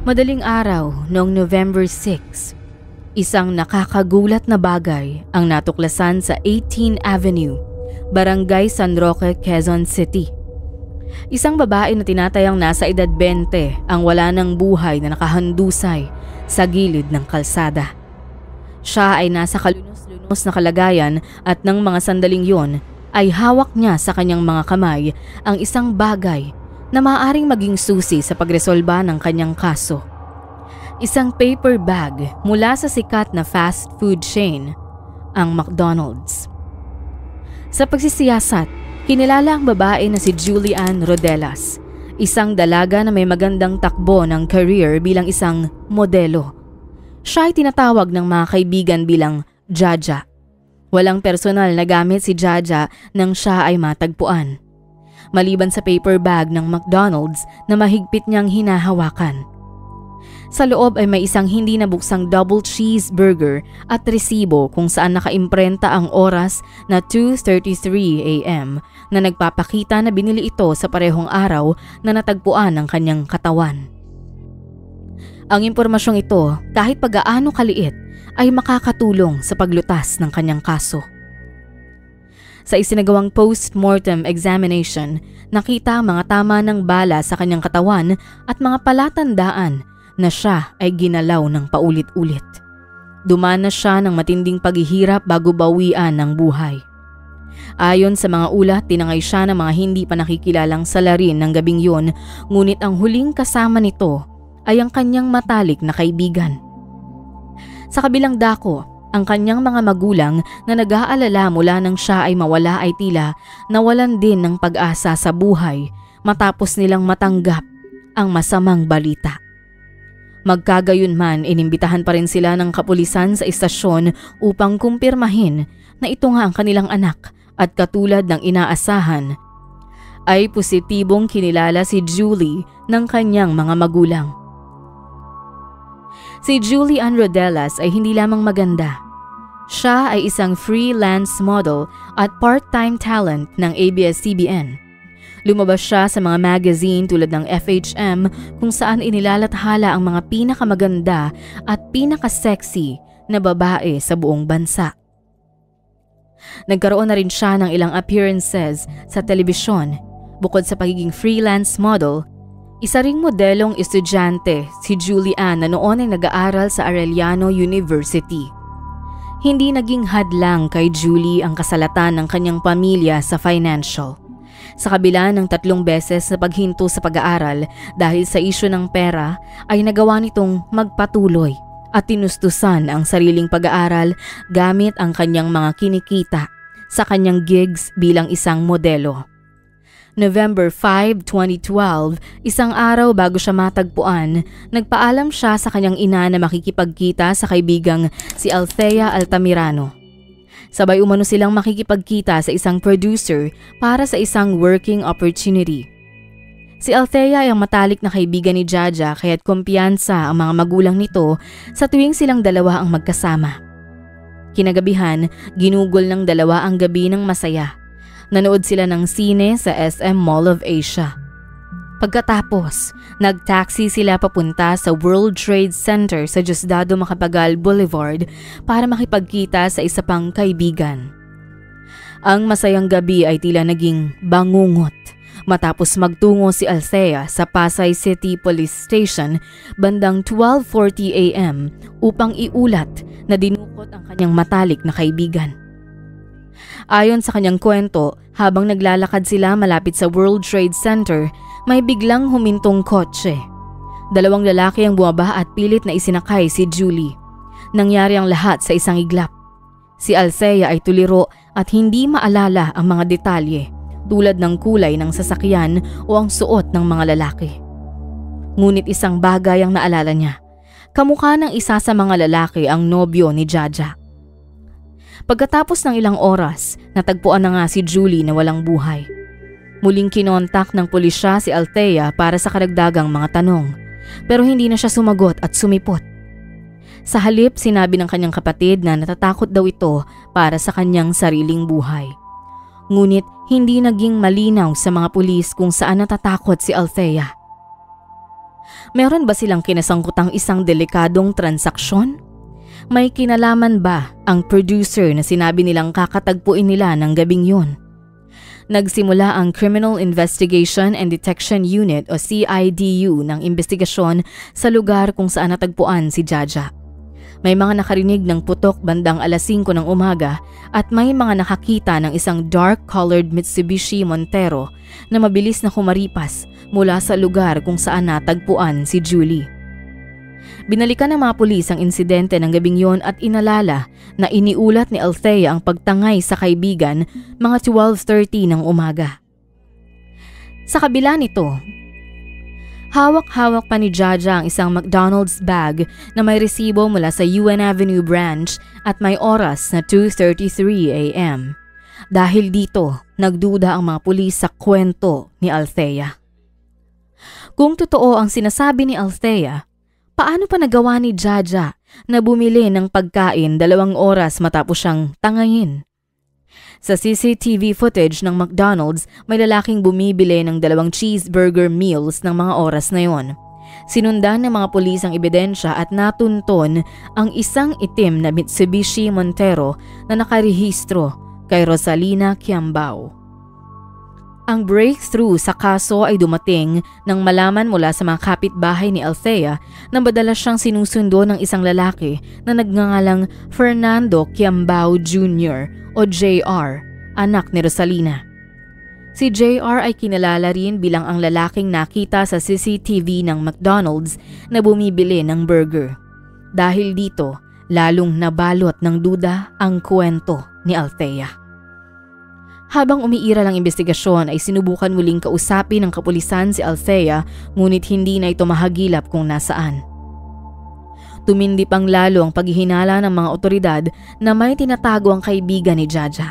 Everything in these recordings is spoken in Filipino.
Madaling araw noong November 6, isang nakakagulat na bagay ang natuklasan sa 18th Avenue, Barangay San Roque, Quezon City. Isang babae na tinatayang nasa edad 20 ang wala ng buhay na nakahandusay sa gilid ng kalsada. Siya ay nasa kalunos-lunos na kalagayan at ng mga sandaling yon ay hawak niya sa kanyang mga kamay ang isang bagay na maaaring maging susi sa pagresolba ng kanyang kaso. Isang paper bag mula sa sikat na fast food chain, ang McDonald's. Sa pagsisiyasat, kinilala ang babae na si Julie Ann Rodelas, isang dalaga na may magandang takbo ng career bilang isang modelo. Siya ay tinatawag ng mga kaibigan bilang Jaja. Walang personal na gamit si Jaja nang siya ay matagpuan, maliban sa paper bag ng McDonald's na mahigpit niyang hinahawakan. Sa loob ay may isang hindi nabuksang double cheeseburger at resibo kung saan nakaimprenta ang oras na 2:33 a.m. na nagpapakita na binili ito sa parehong araw na natagpuan ang kanyang katawan. Ang impormasyong ito, kahit pag-aano kaliit, ay makakatulong sa paglutas ng kanyang kaso. Sa isinagawang post-mortem examination, nakita ang mga tama ng bala sa kanyang katawan at mga palatandaan na siya ay ginalaw ng paulit-ulit. Dumaan na siya ng matinding paghihirap bago bawian ng buhay. Ayon sa mga ulat, tinangay siya ng mga hindi pa nakikilalang salarin ng gabing yun, ngunit ang huling kasama nito ay ang kanyang matalik na kaibigan. Sa kabilang dako, ang kanyang mga magulang na nag-aalala mula nang siya ay mawala ay tila nawalan din ng pag-asa sa buhay matapos nilang matanggap ang masamang balita. Magkagayunman, inimbitahan pa rin sila ng kapulisan sa istasyon upang kumpirmahin na ito nga ang kanilang anak at katulad ng inaasahan ay positibong kinilala si Julie ng kanyang mga magulang. Si Julie Ann Rodelas ay hindi lamang maganda. Siya ay isang freelance model at part-time talent ng ABS-CBN. Lumabas siya sa mga magazine tulad ng FHM kung saan inilalathala ang mga pinakamaganda at pinaka-sexy na babae sa buong bansa. Nagkaroon na rin siya ng ilang appearances sa telebisyon. Bukod sa pagiging freelance model, isa ring modelong estudyante si Julie Ann na noon ay nag-aaral sa Arellano University. Hindi naging hadlang kay Julie ang kasalatan ng kanyang pamilya sa financial. Sa kabila ng 3 beses na paghinto sa pag-aaral dahil sa isyu ng pera, ay nagawa nitong magpatuloy at tinustusan ang sariling pag-aaral gamit ang kanyang mga kinikita sa kanyang gigs bilang isang modelo. November 5, 2012, isang araw bago siya matagpuan, nagpaalam siya sa kanyang ina na makikipagkita sa kaibigang si Althea Altamirano. Sabay umano silang makikipagkita sa isang producer para sa isang working opportunity. Si Althea ay ang matalik na kaibigan ni Jaja kaya't kumpiyansa ang mga magulang nito sa tuwing silang dalawa ang magkasama. Kinagabihan, ginugol ng dalawa ang gabi ng masaya. Nanood sila ng sine sa SM Mall of Asia. Pagkatapos, nag-taxi sila papunta sa World Trade Center sa Diosdado Macapagal Boulevard para makipagkita sa isa pang kaibigan. Ang masayang gabi ay tila naging bangungot matapos magtungo si Althea sa Pasay City Police Station bandang 12:40 a.m. upang iulat na dinukot ang kanyang matalik na kaibigan. Ayon sa kanyang kwento, habang naglalakad sila malapit sa World Trade Center, may biglang humintong kotse. 2 lalaki ang bumaba at pilit na isinakay si Julie. Nangyari ang lahat sa isang iglap. Si Althea ay tuliro at hindi maalala ang mga detalye tulad ng kulay ng sasakyan o ang suot ng mga lalaki. Ngunit isang bagay ang naalala niya. Kamukha ng isa sa mga lalaki ang nobyo ni Jaja. Pagkatapos ng ilang oras, natagpuan na nga si Julie na walang buhay. Muling kinontak ng pulisya si Althea para sa karagdagang mga tanong, pero hindi na siya sumagot at sumipot. Sa halip, sinabi ng kanyang kapatid na natatakot daw ito para sa kanyang sariling buhay. Ngunit hindi naging malinaw sa mga pulis kung saan natatakot si Althea. Meron ba silang kinasangkutang isang delikadong transaksyon? May kinalaman ba ang producer na sinabi nilang kakatagpuin nila ng gabing yun? Nagsimula ang Criminal Investigation and Detection Unit o CIDU ng investigasyon sa lugar kung saan natagpuan si Jaja. May mga nakarinig ng putok bandang alas 5 ng umaga at may mga nakakita ng isang dark-colored Mitsubishi Montero na mabilis na kumaripas mula sa lugar kung saan natagpuan si Julie. Binalikan ng mga pulis ang insidente ng gabing yon at inalala na iniulat ni Althea ang pagtangay sa kaibigan mga 12:30 ng umaga. Sa kabila nito, hawak-hawak pa ni Jaja ang isang McDonald's bag na may resibo mula sa UN Avenue branch at may oras na 2:33 a.m. Dahil dito, nagduda ang mga pulis sa kwento ni Althea. Kung totoo ang sinasabi ni Althea, paano pa nagawa ni Jaja na bumili ng pagkain 2 oras matapos siyang tangayin? Sa CCTV footage ng McDonald's, may lalaking bumibili ng 2 cheeseburger meals ng mga oras na yon. Sinundan ng mga pulis ang ebidensya at natunton ang isang itim na Mitsubishi Montero na nakarehistro kay Rosalina Quiambao. Ang breakthrough sa kaso ay dumating nang malaman mula sa mga kapitbahay ni Althea na madalas siyang sinusundo ng isang lalaki na nagngangalang Fernando Quiambao Jr. o JR, anak ni Rosalina. Si JR ay kinalala rin bilang ang lalaking nakita sa CCTV ng McDonald's na bumibili ng burger. Dahil dito, lalong nabalot ng duda ang kwento ni Althea. Habang umiiral ang investigasyon ay sinubukan muling kausapin ng kapulisan si Althea ngunit hindi na ito mahagilap kung nasaan. Tumindi pang lalo ang paghihinala ng mga otoridad na may tinatago ang kaibigan ni Jaja.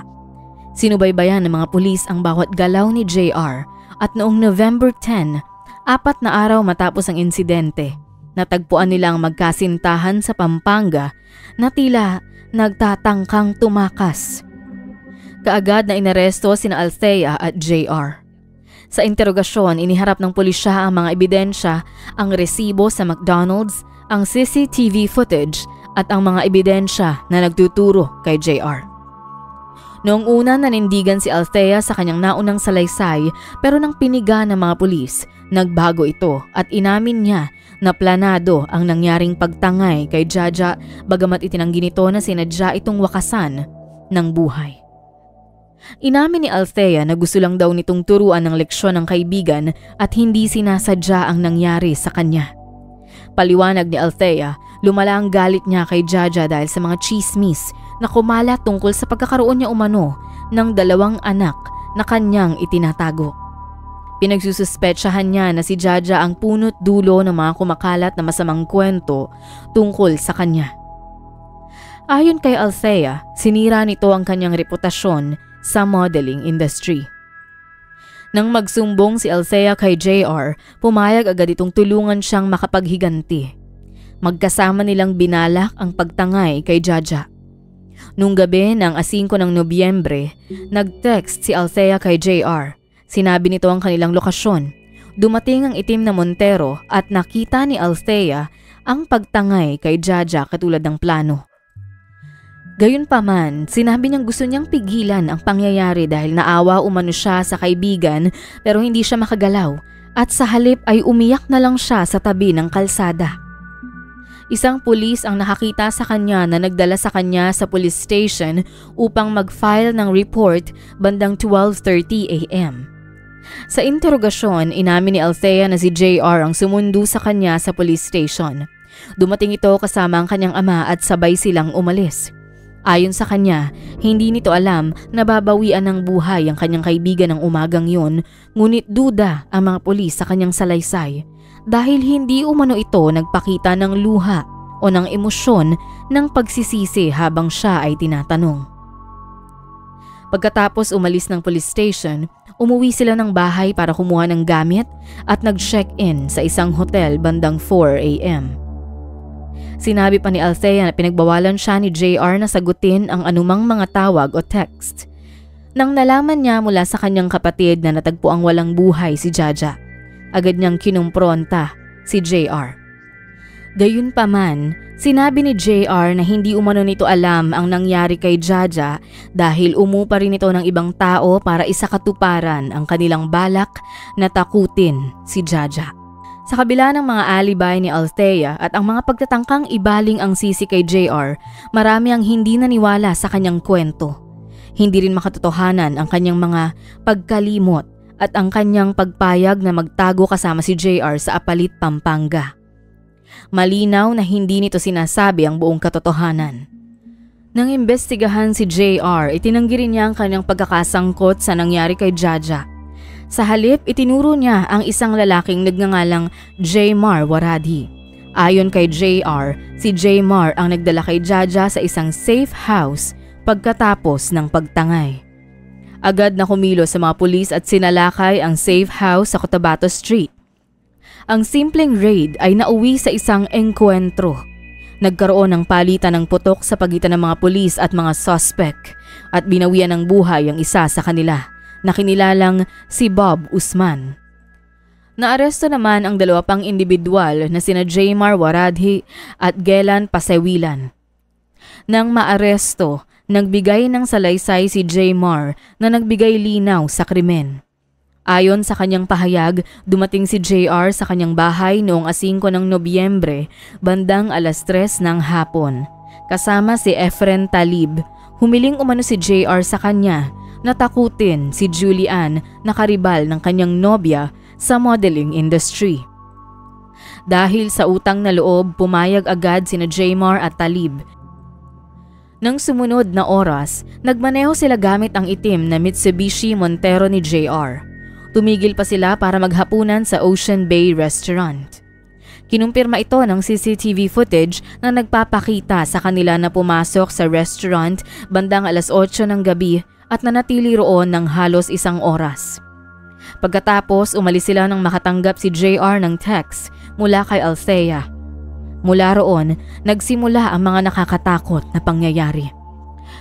Sinubaybayan ng mga pulis ang bawat galaw ni JR at noong November 10, 4 na araw matapos ang insidente, natagpuan nilang magkasintahan sa Pampanga na tila nagtatangkang tumakas. Kaagad na inaresto sina Althea at JR. Sa interogasyon, iniharap ng pulisya ang mga ebidensya, ang resibo sa McDonald's, ang CCTV footage at ang mga ebidensya na nagtuturo kay JR. Noong una nanindigan si Althea sa kanyang naunang salaysay pero nang piniga ng mga pulis, nagbago ito at inamin niya na planado ang nangyaring pagtangay kay Jaja bagamat itinanggi nito na sinadya itong wakasan ng buhay. Inamin ni Althea na gusto lang daw nitong turuan ng leksyon ng kaibigan at hindi sinasadya ang nangyari sa kanya. Paliwanag ni Althea, lumala ang galit niya kay Jaja dahil sa mga chismis na kumalat tungkol sa pagkakaroon niya umano ng 2 anak na kanyang itinatago. Pinagsususpetsahan niya na si Jaja ang punot dulo ng mga kumakalat na masamang kwento tungkol sa kanya. Ayon kay Althea, sinira nito ang kanyang reputasyon sa modeling industry. Nang magsumbong si Althea kay JR, pumayag agad itong tulungan siyang makapaghiganti. Magkasama nilang binalak ang pagtangay kay Jaja. Nung gabi ng 5 ng Nobyembre, nag-text si Althea kay JR. Sinabi nito ang kanilang lokasyon. Dumating ang itim na Montero at nakita ni Althea ang pagtangay kay Jaja katulad ng plano. Gayunpaman, sinabi niyang gusto niyang pigilan ang pangyayari dahil naawa umano siya sa kaibigan pero hindi siya makagalaw at sa halip ay umiyak na lang siya sa tabi ng kalsada. Isang pulis ang nakakita sa kanya na nagdala sa kanya sa police station upang mag-file ng report bandang 12:30 a.m. Sa interogasyon, inamin ni Althea na si JR ang sumundo sa kanya sa police station. Dumating ito kasama ang kanyang ama at sabay silang umalis. Ayon sa kanya, hindi nito alam na babawian ng buhay ang kanyang kaibigan ng umagang yun, ngunit duda ang mga pulis sa kanyang salaysay dahil hindi umano ito nagpakita ng luha o ng emosyon ng pagsisisi habang siya ay tinatanong. Pagkatapos umalis ng police station, umuwi sila ng bahay para kumuha ng gamit at nag-check-in sa isang hotel bandang 4 a.m. Sinabi pa ni Althea na pinagbawalan siya ni JR na sagutin ang anumang mga tawag o text. Nang nalaman niya mula sa kanyang kapatid na natagpuang walang buhay si Jaja, agad niyang kinumpronta si JR. Gayunpaman, sinabi ni JR na hindi umano nito alam ang nangyari kay Jaja dahil umupa rin ito ng ibang tao para isakatuparan ang kanilang balak na takutin si Jaja. Sa kabila ng mga alibay ni Althea at ang mga pagtatangkang ibaling ang sisi kay JR, marami ang hindi naniwala sa kanyang kwento. Hindi rin makatotohanan ang kanyang mga pagkalimot at ang kanyang pagpayag na magtago kasama si JR sa Apalit, Pampanga. Malinaw na hindi nito sinasabi ang buong katotohanan. Nang imbestigahan si JR, itinanggi rin niya ang kanyang pagkakasangkot sa nangyari kay Jaja. Sa halip, itinuro niya ang isang lalaking nagngangalang Jmar Waradhi. Ayon kay JR, si Jmar ang nagdala kay Jaja sa isang safe house pagkatapos ng pagtangay. Agad na kumilos sa mga pulis at sinalakay ang safe house sa Cotabato Street. Ang simpleng raid ay nauwi sa isang engkwentro. Nagkaroon ng palitan ng putok sa pagitan ng mga pulis at mga suspect at binawian ng buhay ang isa sa kanila na kinilalang si Bob Usman. Naaresto naman ang dalawa pang individual na sina Jmar Waradhi at Gelan Pasewilan. Nang maaresto, nagbigay ng salaysay si Jmar na nagbigay linaw sa krimen. Ayon sa kanyang pahayag, dumating si JR sa kanyang bahay noong 5 ng Nobyembre, bandang 3:00 ng hapon. Kasama si Efren Talib, humiling umano si JR sa kanya na takutin si Julian na karibal ng kanyang nobya sa modeling industry. Dahil sa utang na loob, pumayag agad sina Jmar at Talib. Nang sumunod na oras, nagmaneho sila gamit ang itim na Mitsubishi Montero ni JR. Tumigil pa sila para maghapunan sa Ocean Bay Restaurant. Kinumpirma ito ng CCTV footage na nagpapakita sa kanila na pumasok sa restaurant bandang 8:00 ng gabi at nanatili roon ng halos 1 oras. Pagkatapos, umalis sila nang makatanggap si JR ng text mula kay Althea. Mula roon, nagsimula ang mga nakakatakot na pangyayari.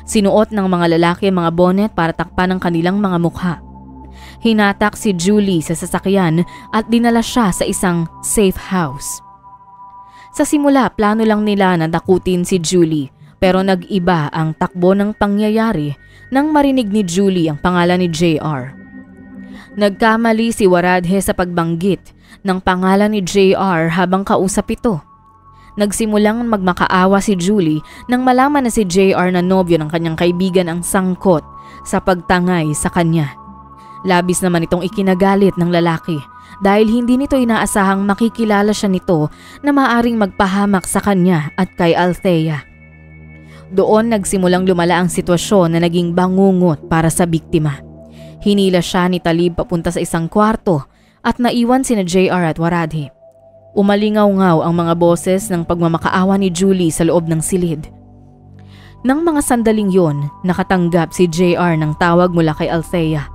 Sinuot ng mga lalaki ang mga bonnet para takpan ang kanilang mga mukha. Hinatak si Julie sa sasakyan at dinala siya sa isang safe house. Sa simula, plano lang nila na takutin si Julie, pero nag-iba ang takbo ng pangyayari nang marinig ni Julie ang pangalan ni JR. Nagkamali si Waradhi sa pagbanggit ng pangalan ni JR habang kausap ito. Nagsimulang magmakaawa si Julie nang malaman na si JR na nobyo ng kanyang kaibigan ang sangkot sa pagtangay sa kanya. Labis naman itong ikinagalit ng lalaki dahil hindi nito inaasahang makikilala siya nito na maaring magpahamak sa kanya at kay Althea. Doon nagsimulang lumala ang sitwasyon na naging bangungot para sa biktima. Hinila siya ni Talib papunta sa isang kwarto at naiwan sina JR at Waradhi. Umalingaw-ngaw ang mga boses ng pagmamakaawa ni Julie sa loob ng silid. Nang mga sandaling yon, nakatanggap si JR ng tawag mula kay Althea.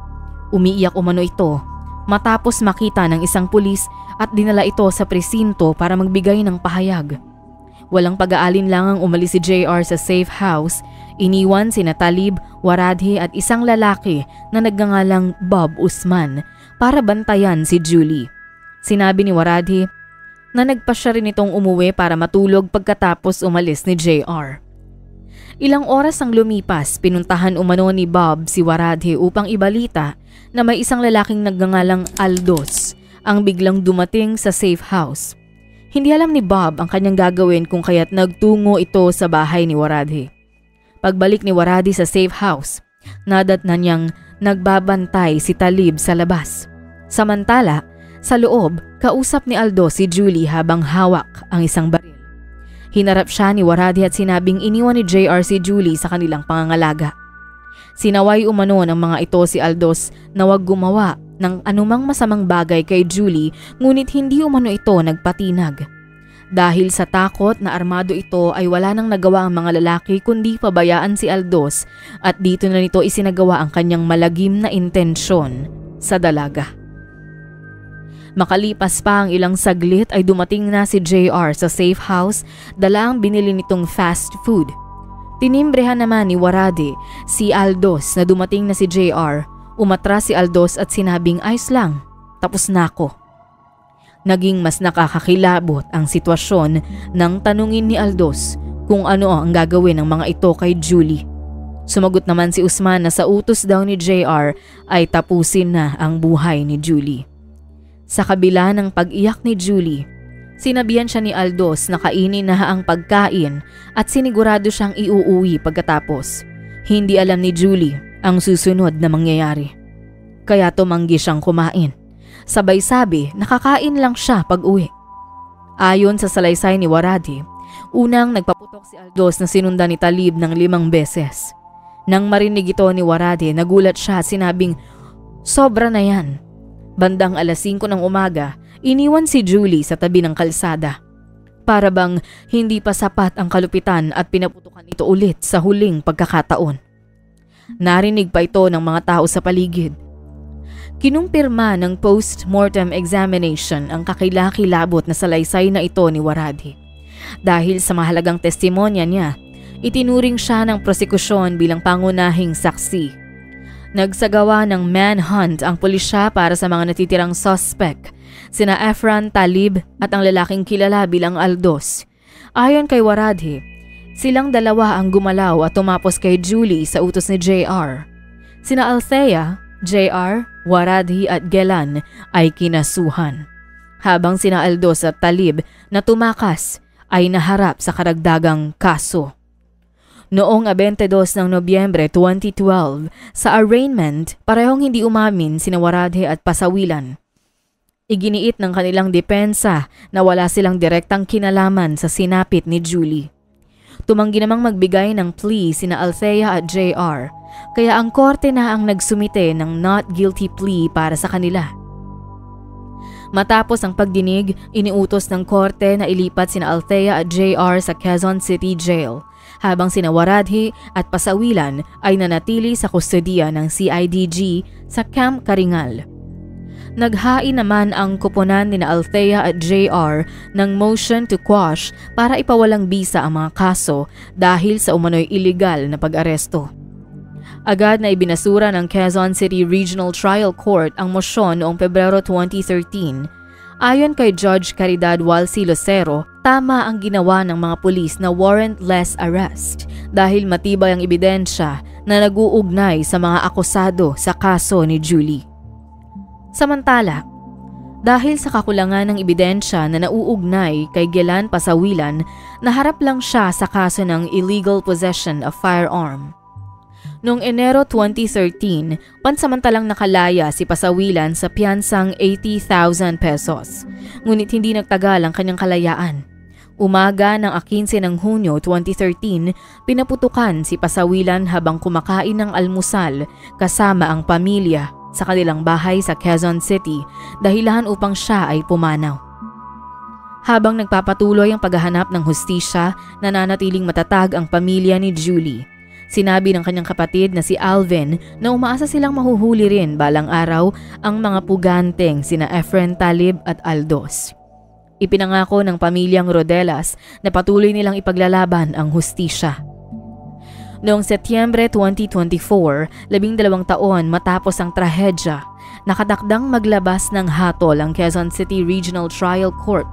Umiiyak umano ito matapos makita ng isang pulis at dinala ito sa presinto para magbigay ng pahayag. Walang pag-aalinlangang umalis si JR sa safe house, iniwan sina Talib, Waradhi at isang lalaki na nagngangalang Bob Usman para bantayan si Julie. Sinabi ni Waradhi na nagpa siya rin itong umuwi para matulog pagkatapos umalis ni JR. Ilang oras ang lumipas, pinuntahan umano ni Bob si Waradhi upang ibalita na may isang lalaking nagngangalang Aldos ang biglang dumating sa safe house. Hindi alam ni Bob ang kanyang gagawin kung kaya't nagtungo ito sa bahay ni Waradhi. Pagbalik ni Waradhi sa safe house, nadatnan niyang nagbabantay si Talib sa labas. Samantala, sa loob, kausap ni Aldo si Julie habang hawak ang isang baril. Hinarap siya ni Waradhi at sinabing iniwan ni JR si Julie sa kanilang pangangalaga. Sinaway umano ng mga ito si Aldos na wag gumawa ng anumang masamang bagay kay Julie, ngunit hindi umano ito nagpatinag. Dahil sa takot na armado ito ay wala nang nagawa ang mga lalaki kundi pabayaan si Aldos at dito na nito isinagawa ang kanyang malagim na intensyon sa dalaga. Makalipas pa ang ilang saglit ay dumating na si JR sa safe house, dala ang binili nitong fast food. Tinimbrehan naman ni Waradhi si Aldos na dumating na si JR. Umatras si Aldos at sinabing ayos lang, tapos na ako. Naging mas nakakakilabot ang sitwasyon nang tanungin ni Aldos kung ano ang gagawin ng mga ito kay Julie. Sumagot naman si Usman na sa utos daw ni JR ay tapusin na ang buhay ni Julie. Sa kabila ng pag-iyak ni Julie, sinabihan siya ni Aldos na kainin na ang pagkain at sinigurado siyang iuuwi pagkatapos. Hindi alam ni Julie ang susunod na mangyayari. Kaya tumanggi siyang kumain. Sabay sabi nakakain lang siya pag-uwi. Ayon sa salaysay ni Waradi, unang nagpaputok si Aldos na sinundan ni Talib ng 5 beses. Nang marinig ito ni Waradi, nagulat siya at sinabing, "Sobra na yan." Bandang alas 5 ng umaga, iniwan si Julie sa tabi ng kalsada. Para bang hindi pa sapat ang kalupitan at pinaputukan ito ulit sa huling pagkakataon. Narinig pa ito ng mga tao sa paligid. Kinumpirma ng post-mortem examination ang kakilakilabot na salaysay na ito ni Waradi. Dahil sa mahalagang testimonya niya, itinuring siya ng prosekusyon bilang pangunahing saksi. Nagsagawa ng manhunt ang pulisya para sa mga natitirang suspect, sina Efran, Talib at ang lalaking kilala bilang Aldos. Ayon kay Waradi, silang dalawa ang gumalaw at tumapos kay Julie sa utos ni JR. Sina Althea, JR, Waradi at Gelan ay kinasuhan. Habang sina Aldos at Talib na tumakas ay naharap sa karagdagang kaso. Noong 22 ng Nobyembre 2012, sa arraignment, parehong hindi umamin sina Waradi at Pasawilan. Iginiit ng kanilang depensa na wala silang direktang kinalaman sa sinapit ni Julie. Tumanggi namang magbigay ng plea sina Althea at JR, kaya ang korte na ang nagsumite ng not guilty plea para sa kanila. Matapos ang pagdinig, iniutos ng korte na ilipat sina Althea at JR sa Quezon City Jail, habang sina Waradi at Pasawilan ay nanatili sa kustodiya ng CIDG sa Camp Karingal. Naghain naman ang koponan ni Althea at JR ng motion to quash para ipawalang bisa ang mga kaso dahil sa umano'y iligal na pag-aresto. Agad na ibinasura ng Quezon City Regional Trial Court ang mosyon noong Pebrero 2013. Ayon kay Judge Caridad Walsi Lucero, tama ang ginawa ng mga pulis na warrantless arrest dahil matibay ang ebidensya na nag-uugnay sa mga akusado sa kaso ni Julie. Samantala, dahil sa kakulangan ng ebidensya na nauugnay kay Gelan Pasawilan, naharap lang siya sa kaso ng illegal possession of firearm. Noong Enero 2013, pansamantalang nakalaya si Pasawilan sa piyansang 80,000 pesos. Ngunit hindi nagtagal ang kanyang kalayaan. Umaga ng 15 ng Hunyo 2013, pinaputukan si Pasawilan habang kumakain ng almusal kasama ang pamilya sa kanilang bahay sa Quezon City, dahilan upang siya ay pumanaw. Habang nagpapatuloy ang paghahanap ng hustisya, nananatiling matatag ang pamilya ni Julie. Sinabi ng kanyang kapatid na si Alvin na umaasa silang mahuhuli rin balang araw ang mga puganteng sina Efren, Talib at Aldos. Ipinangako ng pamilyang Rodelas na patuloy nilang ipaglalaban ang hustisya. Noong Setyembre 2024, 12 taon matapos ang trahedya, nakatakdang maglabas ng hatol ang Quezon City Regional Trial Court.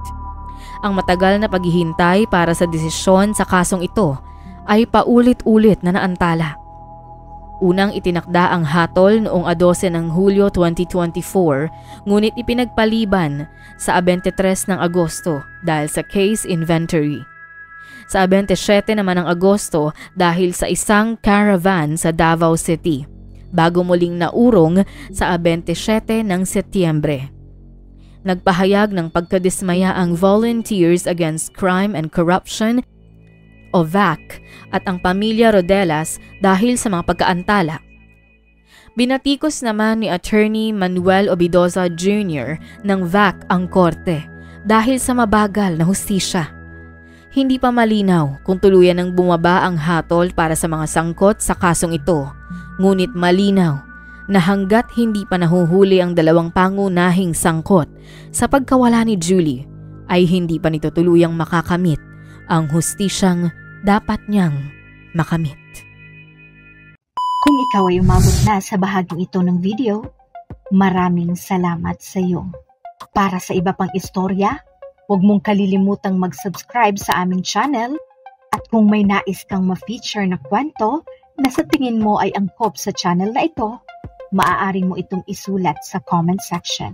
Ang matagal na paghihintay para sa desisyon sa kasong ito ay paulit-ulit na naantala. Unang itinakda ang hatol noong 12 ng Hulyo 2024, ngunit ipinagpaliban sa 23 ng Agosto dahil sa case inventory. Sa 27 naman ng Agosto dahil sa isang caravan sa Davao City, bago muling naurong sa 27 ng Setyembre. Nagpahayag ng pagkadismaya ang Volunteers Against Crime and Corruption o VAC at ang pamilya Rodelas dahil sa mga pagkaantala. Binatikos naman ni Attorney Manuel Obidoza Jr. ng VAC ang korte dahil sa mabagal na hustisya. Hindi pa malinaw kung tuluyan ng bumaba ang hatol para sa mga sangkot sa kasong ito, ngunit malinaw na hanggat hindi pa nahuhuli ang dalawang pangunahing sangkot sa pagkawala ni Julie, ay hindi pa nito tuluyang makakamit ang hustisyang dapat niyang makamit. Kung ikaw ay umabot na sa bahaging ito ng video, maraming salamat sa iyo. Para sa iba pang istorya, huwag mong kalilimutang mag-subscribe sa aming channel at kung may nais kang ma-feature na kwento na sa tingin mo ay angkop sa channel na ito, maaari mo itong isulat sa comment section.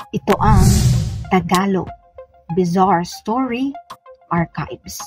Ito ang Tagalog Bizarre Story Archives.